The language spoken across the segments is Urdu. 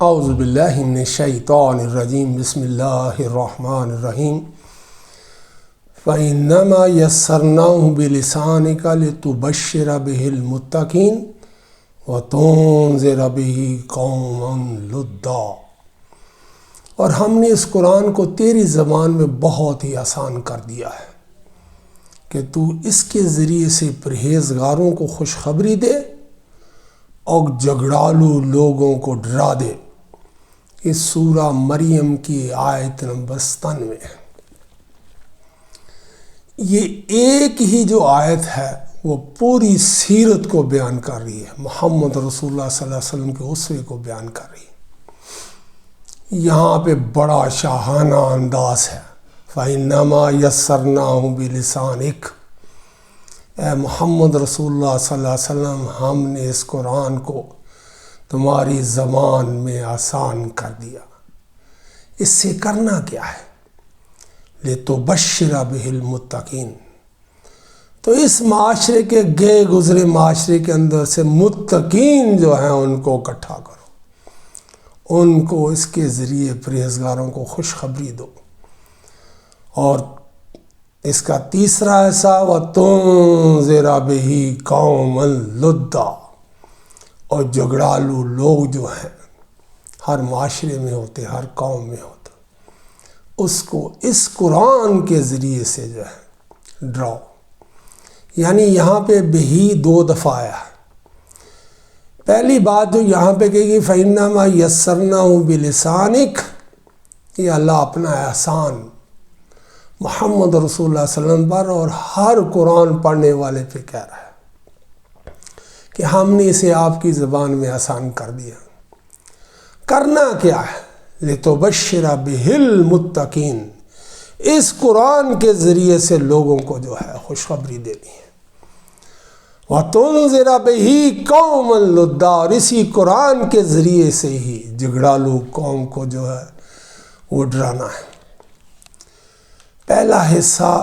اعوذ باللہ من الشیطان الرجیم بسم اللہ الرحمن الرحیم فَإِنَّمَا يَسَّرْنَاهُ بِلِسَانِكَ لِتُبَشِّرَ بِهِ الْمُتَّقِينَ وَتُنذِرَ بِهِ قَوْمًا لُدًّا۔ اور ہم نے اس قرآن کو تیری زبان میں بہت ہی آسان کر دیا ہے کہ تو اس کے ذریعے سے پرہیزگاروں کو خوشخبری دے اور جھگڑالو لوگوں کو ڈرا دے۔ اس سورہ مریم کی آیت نمبر 97 ہے۔ یہ ایک ہی جو آیت ہے وہ پوری سیرت کو بیان کر رہی ہے، محمد رسول اللہ صلی اللہ علیہ وسلم کے اسوے کو بیان کر رہی ہے۔ یہاں پہ بڑا شاہانہ انداز ہے، فَإِنَّمَا يَسَّرْنَاهُ بِلِسَانِكَ، اے محمد رسول اللہ صلی اللہ علیہ وسلم، ہم نے اس قرآن کو تمہاری زبان میں آسان کر دیا۔ اس سے کرنا کیا ہے؟ لِتُبَشِّرَ بِهِ الْمُتَّقِينَ، تو اس معاشرے کے گئے گزرے معاشرے کے اندر سے متقین جو ہیں ان کو اکٹھا کرو، ان کو اس کے ذریعے پرہیزگاروں کو خوشخبری دو۔ اور اس کا تیسرا ایسا وَتُنذِرَ بِهِ قَوْمًا لُدًّا، اور جھگڑالو لوگ جو ہیں ہر معاشرے میں ہوتے، ہر قوم میں ہوتے، اس کو اس قرآن کے ذریعے سے جو ہے ڈراؤ۔ یعنی یہاں پہ بہی 2 دفعہ آیا ہے۔ پہلی بات جو یہاں پہ کہے گی فَإِنَّمَا يَسَّرْنَاهُ بِلِسَانِكَ، یہ اللہ اپنا احسان محمد رسول اللہ صلی اللہ علیہ وسلم پر اور ہر قرآن پڑھنے والے پہ کہہ رہا ہے کہ ہم نے اسے آپ کی زبان میں آسان کر دیا۔ کرنا کیا ہے؟ لِتُبَشِّرَ بِهِ الْمُتَّقِينَ، اس قرآن کے ذریعے سے لوگوں کو جو ہے خوشخبری دینی ہے۔ وَتُنذِرَ بِهِ قَوْمًا لُدًّا، اور اسی قرآن کے ذریعے سے ہی جھگڑالو قوم کو جو ہے وہ ڈرانا ہے۔ پہلا حصہ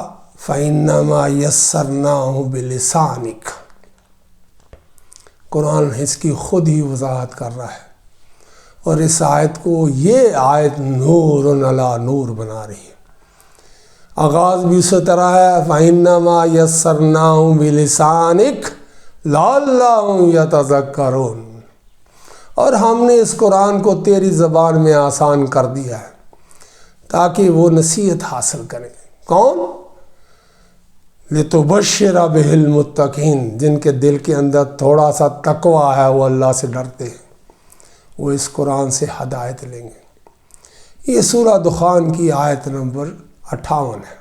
فَإِنَّمَا يَسَّرْنَاهُ بِلِسَانِكَ، قرآن اس کی خود ہی وضاحت کر رہا ہے، اور اس آیت کو یہ آیت نور علی نور بنا رہی ہے۔ آغاز بھی اسی طرح ہے فَإِنَّمَا يَسَّرْنَاهُ بِلِسَانِكَ لَعَلَّهُمْ يَتَذَكَّرُونَ، اور ہم نے اس قرآن کو تیری زبان میں آسان کر دیا ہے تاکہ وہ نصیحت حاصل کریں۔ کون؟ لِتُبَشِّرَ بِهِ الْمُتَّقِينَ، جن کے دل کے اندر تھوڑا سا تقویٰ ہے، وہ اللہ سے ڈرتے ہیں، وہ اس قرآن سے ہدایت لیں گے۔ یہ سورہ دخان کی آیت نمبر 58 ہے۔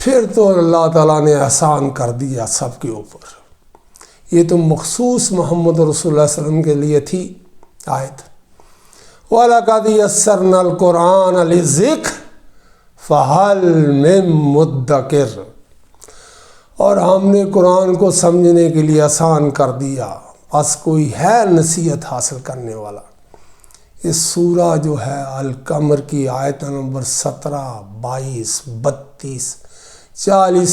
پھر تو اللہ تعالیٰ نے احسان کر دیا سب کے اوپر، یہ تو مخصوص محمد رسول اللہ صلی اللہ علیہ وسلم کے لیے تھی آیت۔ وَلَقَدْ يَسَّرْنَا الْقُرْآنَ لِلذِّكْرِ فَهَلْ مِن مُدَّكِرٍ، اور ہم نے قرآن کو سمجھنے کے لیے آسان کر دیا، بس کوئی ہے نصیحت حاصل کرنے والا۔ اس سورہ جو ہے القمر کی آیت نمبر 17، 22، 32، 40،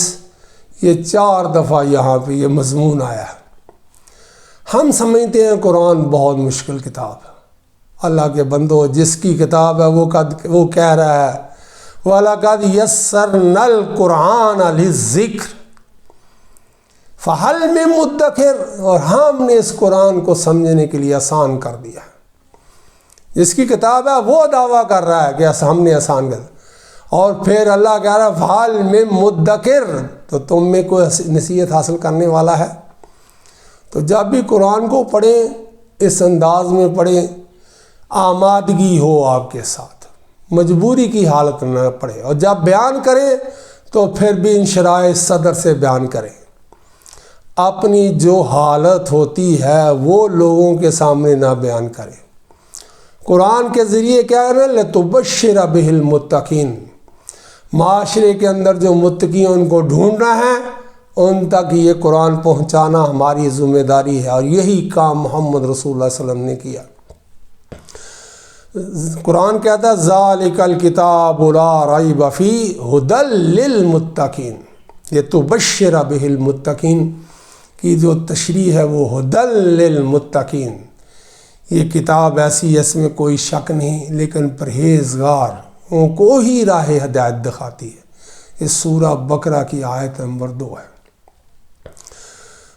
یہ 4 دفعہ یہاں پہ یہ مضمون آیا ہے۔ ہم سمجھتے ہیں قرآن بہت مشکل کتاب ہے، اللہ کے بندو جس کی کتاب ہے وہ کہہ رہا ہے وَلَقَدْ يَسَّرْنَا الْقُرْآنَ لِلذِّكْرِ فَهَلْ مِن مُدَّكِرٍ، اور ہم نے اس قرآن کو سمجھنے کے لیے آسان کر دیا۔ جس کی کتاب ہے وہ دعویٰ کر رہا ہے کہ ہم نے آسان کر دیا، اور پھر اللہ کہہ رہا ہے فَهَلْ مِن مُدَّكِرٍ، تو تم میں کوئی نصیحت حاصل کرنے والا ہے؟ تو جب بھی قرآن کو پڑھیں اس انداز میں پڑھیں، آمادگی ہو آپ کے ساتھ، مجبوری کی حالت نہ پڑے، اور جب بیان کریں تو پھر بھی انشراح صدر سے بیان کریں۔ اپنی جو حالت ہوتی ہے وہ لوگوں کے سامنے نہ بیان کریں۔ قرآن کے ذریعے کیا ہے نا لِتُبَشِّرَ بِهِ الْمُتَّقِينَ، معاشرے کے اندر جو متقی ان کو ڈھونڈنا ہے، ان تک یہ قرآن پہنچانا ہماری ذمہ داری ہے، اور یہی کام محمد رسول اللہ صلی اللہ علیہ وسلم نے کیا۔ قرآن کہتا ہے ذَلِكَ الْكِتَابُ لَا رَيْبَ فِيهِ هُدًى لِّلْمُتَّقِينَ، یہ تُبَشِّرَ بِهِ الْمُتَّقِينَ کی جو تشریح ہے وہ هُدًى لِّلْمُتَّقِينَ، یہ کتاب ایسی ہے اس میں کوئی شک نہیں، لیکن پرہیزگاروں کو ہی راہ ہدایت دکھاتی ہے۔ اس سورہ بقرہ کی آیت نمبر 2 ہے۔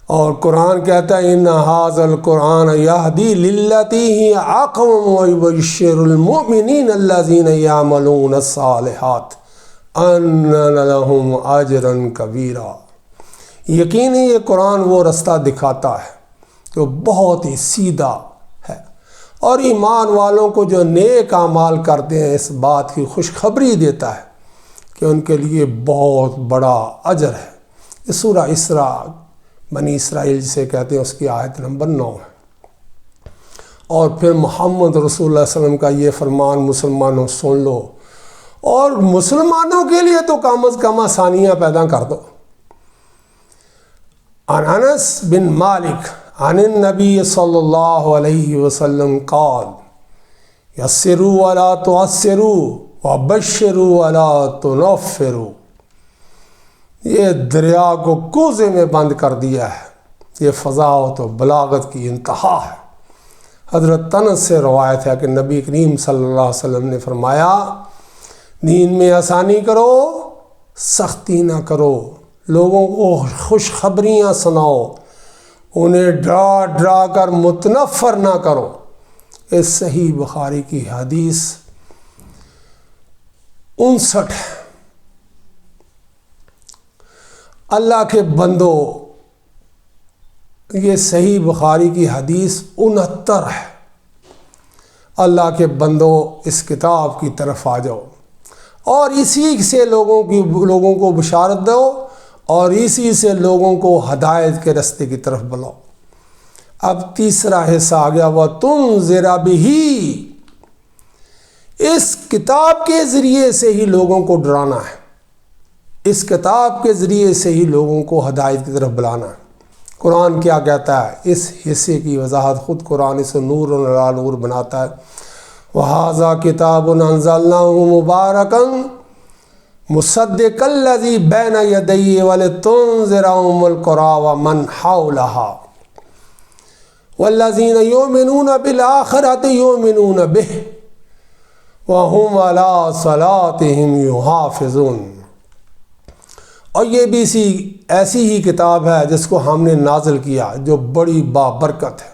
اور قرآن کہتا ہے ان ھذا القرآن یہدی للتی ہی اقوم ویبشر المؤمنین الذین یعملون الصالحات ان لہم اجرا کبیرا۔ یقینی یہ قرآن وہ رستہ دکھاتا ہے جو بہت ہی سیدھا ہے، اور ایمان والوں کو جو نیک اعمال کرتے ہیں اس بات کی خوشخبری دیتا ہے کہ ان کے لیے بہت بڑا اجر ہے۔ یہ سورہ اسراء بنی اسرائیل جسے کہتے ہیں اس کی آیت نمبر 9 ہے۔ اور پھر محمد رسول اللہ علیہ وسلم کا یہ فرمان مسلمانوں سن لو، اور مسلمانوں کے لیے تو کم از کم آسانیاں پیدا کر دو۔ عن انس بن مالک عن النبی صلی اللہ علیہ وسلم قال یسروا ولا تعسروا وبشروا ولا تنفروا۔ یہ دریا کو کوزے میں بند کر دیا ہے، یہ فضاوت و بلاغت کی انتہا ہے۔ حضرت انس سے روایت ہے کہ نبی کریم صلی اللہ علیہ وسلم نے فرمایا دین میں آسانی کرو، سختی نہ کرو، لوگوں کو خوشخبریاں سناؤ، انہیں ڈرا ڈرا کر متنفر نہ کرو۔ اس صحیح بخاری کی حدیث 59 ہے۔ اللہ کے بندو، یہ صحیح بخاری کی حدیث 69 ہے۔ اللہ کے بندو اس کتاب کی طرف آ جاؤ اور اسی سے لوگوں کو بشارت دو اور اسی سے لوگوں کو ہدایت کے رستے کی طرف بلاؤ۔ اب تیسرا حصہ آ گیا وَتُنذِرَ بِهِ۔ اس کتاب کے ذریعے سے ہی لوگوں کو ڈرانا ہے، اس کتاب کے ذریعے سے ہی لوگوں کو ہدایت کی طرف بلانا ہے۔ قرآن کیا کہتا ہے؟ اس حصے کی وضاحت خود قرآن اسے نور علی نور بناتا ہے۔ وَهَذَا كِتَابٌ أَنزَلْنَاهُ مُبَارَكًا مُصَدِّقًا الَّذِي بَيْنَ يَدَيْهِ وَلِتُنذِرَ أُمَّ الْقُرَىٰ وَمَنْ حَوْلَهَا وَالَّذِينَ يُؤْمِنُونَ بِالْآخِرَةِ يُؤْمِنُونَ بِهِ وَهُمْ عَلَىٰ صَلَاتِهِمْ يُحَافِظُونَ۔ اور یہ بھی ایسی ہی کتاب ہے جس کو ہم نے نازل کیا، جو بڑی بابرکت ہے،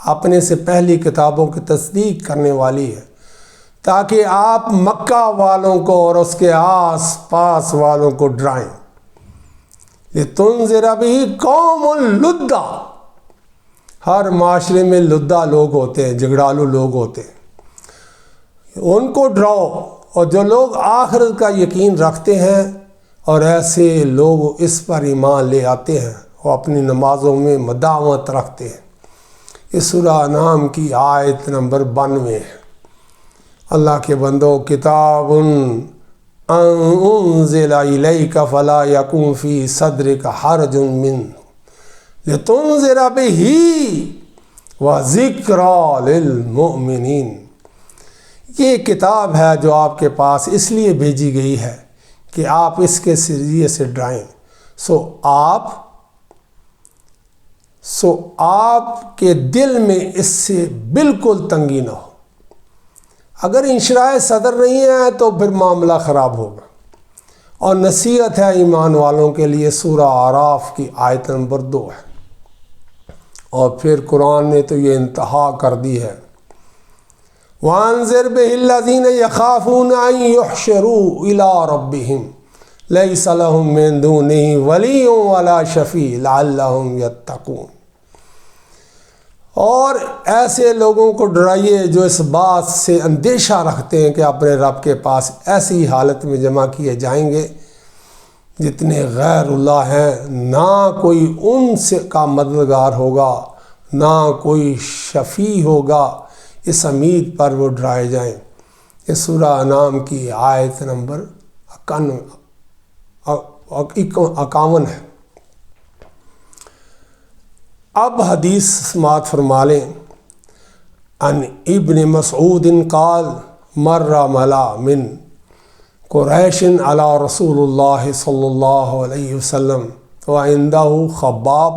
اپنے سے پہلی کتابوں کی تصدیق کرنے والی ہے، تاکہ آپ مکہ والوں کو اور اس کے آس پاس والوں کو ڈرائیں۔ لِتُنذِرَ بِهِ قَوْمٌ لُدًّا۔ ہر معاشرے میں لدّا لوگ ہوتے ہیں، جھگڑالو لوگ ہوتے ہیں، ان کو ڈراؤ۔ اور جو لوگ آخرت کا یقین رکھتے ہیں اور ایسے لوگ اس پر ایمان لے آتے ہیں، وہ اپنی نمازوں میں مداومت رکھتے ہیں۔ اس سورہ انعام کی آیت نمبر 92 ہے۔ اللہ کے بندو، کتاب انزل الیک فلا یکن فی صدرک حرج منہ لتنذر بہ وذکری للمؤمنین۔ یہ کتاب ہے جو آپ کے پاس اس لیے بھیجی گئی ہے کہ آپ اس کے ذریعے سے ڈرائیں، سو آپ کے دل میں اس سے بالکل تنگی نہ ہو۔ اگر انشراح صدر نہیں ہے تو پھر معاملہ خراب ہوگا۔ اور نصیحت ہے ایمان والوں کے لیے، سورہ اعراف کی آیت نمبر 2 ہے۔ اور پھر قرآن نے تو یہ انتہا کر دی ہے، وَأَنذِرْ بِهِ الَّذِينَ يَخَافُونَ أَن يُحْشَرُوا إِلَىٰ رَبِّهِمْ لَيْسَ لَهُم مِّن دُونِهِ وَلِيٌّ وَلَا شَفِيعٌ لَعَلَّهُمْ يَتَّقُونَ۔ اور ایسے لوگوں کو ڈرائیے جو اس بات سے اندیشہ رکھتے ہیں کہ اپنے رب کے پاس ایسی حالت میں جمع کیے جائیں گے جتنے غیر اللہ ہیں، نہ کوئی ان سے کا مددگار ہوگا، نہ کوئی شفیع ہوگا، اس امید پر وہ ڈرائے جائیں۔ یہ سورہ انعام کی آیت نمبر 51 ہے۔ اب حدیث سماعت فرما لیں۔ ان ابن مسعود قال مر ملا من قریش علی رسول اللہ صلی اللہ علیہ وسلم وعندہ خباب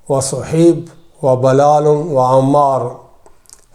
وصحیب وبلال وعمار